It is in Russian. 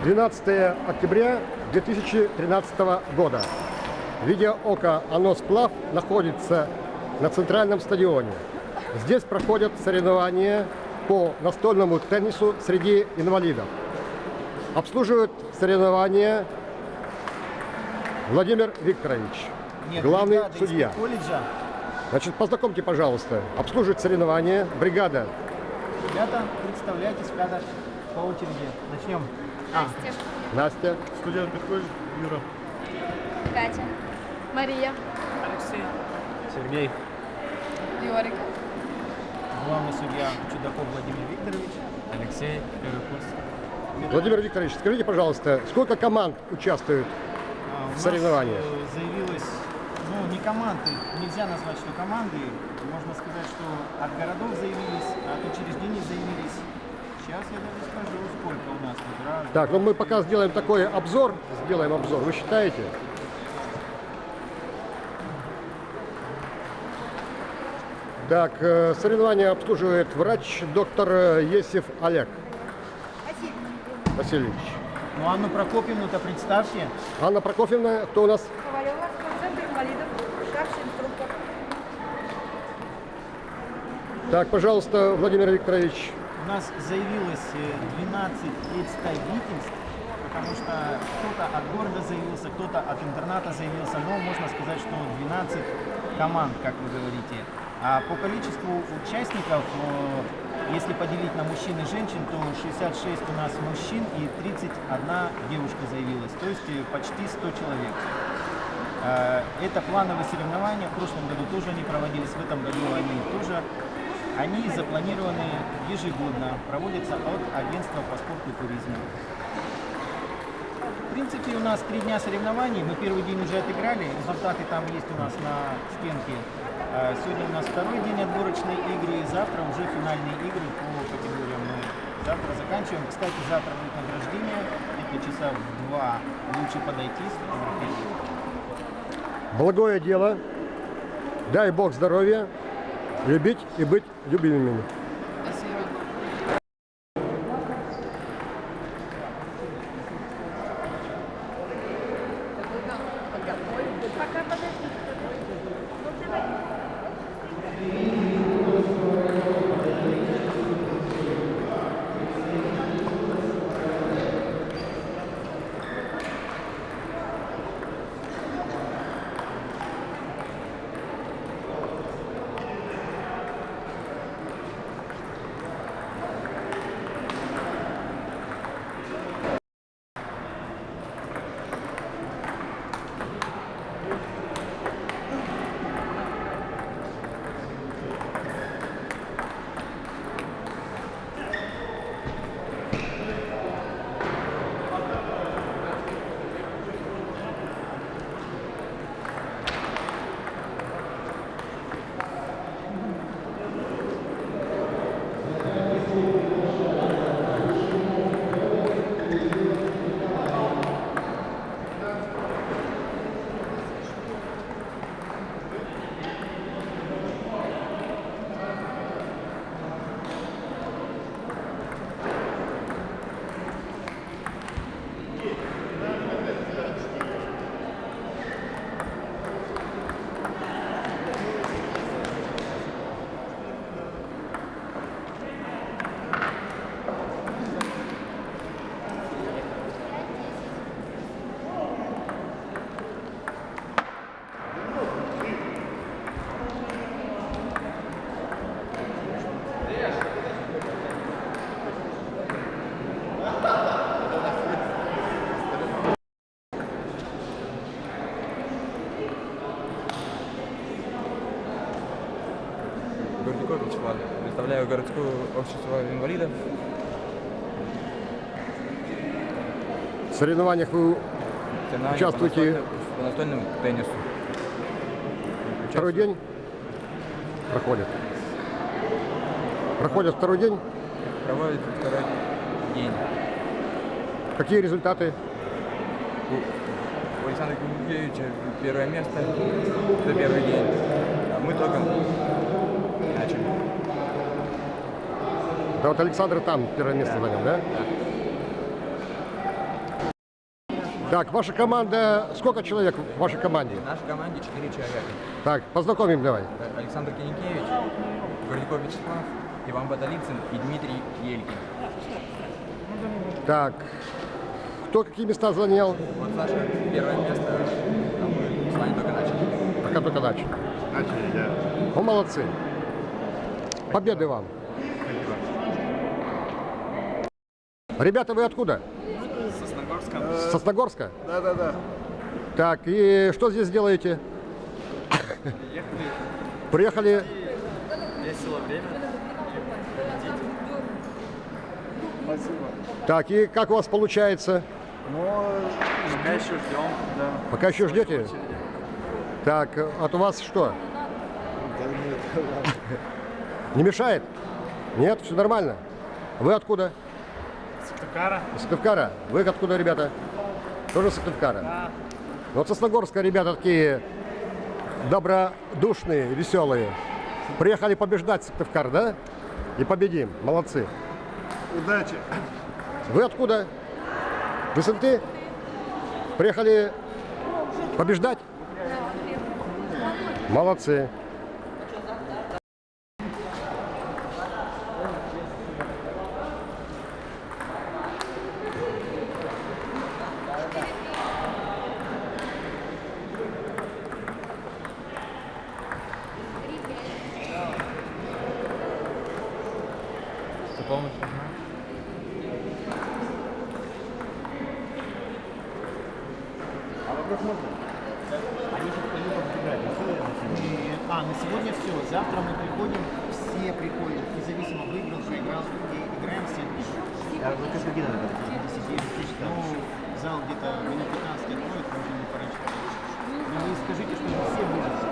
12 октября 2013 года. Видеооко «Оно сплав» находится на центральном стадионе. Здесь проходят соревнования по настольному теннису среди инвалидов. Обслуживает соревнования Владимир Викторович, главный судья. Значит, познакомьте, пожалуйста, обслуживает соревнования бригада. Ребята, представляйтесь, ребята, по очереди. Начнем. Настя. Студент Петкович, Юра. Катя. Мария. Алексей. Сергей. Юрик. Главный судья Чудаков Владимир Викторович. Алексей, первый курс. Владимир Викторович, скажите, пожалуйста, сколько команд участвует в соревнованиях? Заявилось, ну, не команды, нельзя назвать, что команды. Можно сказать, что от городов заявились, от учреждений заявились. Сейчас я даже скажу, сколько у нас тут. Раз, Так, ну мы пока сделаем такой обзор. Вы считаете? Так, соревнования обслуживает врач доктор Есев Олег Васильевич. Ну, Анну Прокопьевну-то представьте. Анна Прокофьевна, кто у нас? Ковалева, центр инвалидов, старший инструктор. Так, пожалуйста, Владимир Викторович. У нас заявилось 12 представительств, потому что кто-то от города заявился, кто-то от интерната заявился, но можно сказать, что 12 команд, как вы говорите. А по количеству участников, если поделить на мужчин и женщин, то 66 у нас мужчин и 31 девушка заявилась, то есть почти 100 человек. Это плановые соревнования, в прошлом году тоже они проводились, в этом году они запланированы ежегодно, проводятся от агентства по спорту и туризму. В принципе, у нас 3 дня соревнований, мы первый день уже отыграли, результаты там есть у нас на стенке. Сегодня у нас второй день отборочной игры, и завтра уже финальные игры по категориям. Мы завтра заканчиваем. Кстати, завтра будет награждение, где-то часа в 2 лучше подойти, сфотографировать. Благое дело. Дай Бог здоровья, любить и быть любимыми. Представляю городское общество инвалидов. В соревнованиях вы участвуете по настольному теннису. Второй день проходит. Проходит второй день. Проводит второй день. Какие результаты? У Александра Георгиевича первое место за первый день. А мы только начали. Да вот Александр там первое место занял, да? Так, ваша команда, сколько человек в вашей команде? В нашей команде 4 человека. Так, познакомим давай. Александр Киникевич, Гордяков Вячеслав, Иван Баталицын и Дмитрий Елькин. Так, кто какие места занял? Вот Саша первое место, а мы с вами только начали. Пока только начали. Начали, да. Ну, молодцы. Победы вам. Ребята, вы откуда? Сосногорска. С Сосногорска? Да. Так, и что здесь делаете? Приехали. Весело время. Спасибо. Так, и как у вас получается? Ну, пока еще ждем, да. Пока еще ждете? Так, от вас что? Да нет, ладно. Не мешает? Нет, все нормально. Вы откуда? Сыктывкара? Из Сыктывкара. Вы откуда, ребята? Тоже из Сыктывкара? Да. Вот Сосногорска ребята такие добродушные, веселые. Приехали побеждать Сыктывкар, да? И победим. Молодцы. Удачи. Вы откуда? Вы с Инты? Приехали побеждать? Молодцы. Ты полностью знаешь? На сегодня все. Завтра мы приходим, все приходят, независимо выиграл, проиграл, и играем все. Ну, зал где-то минут 15 откроет, можно не пораньше. Но вы скажите, что все выиграли.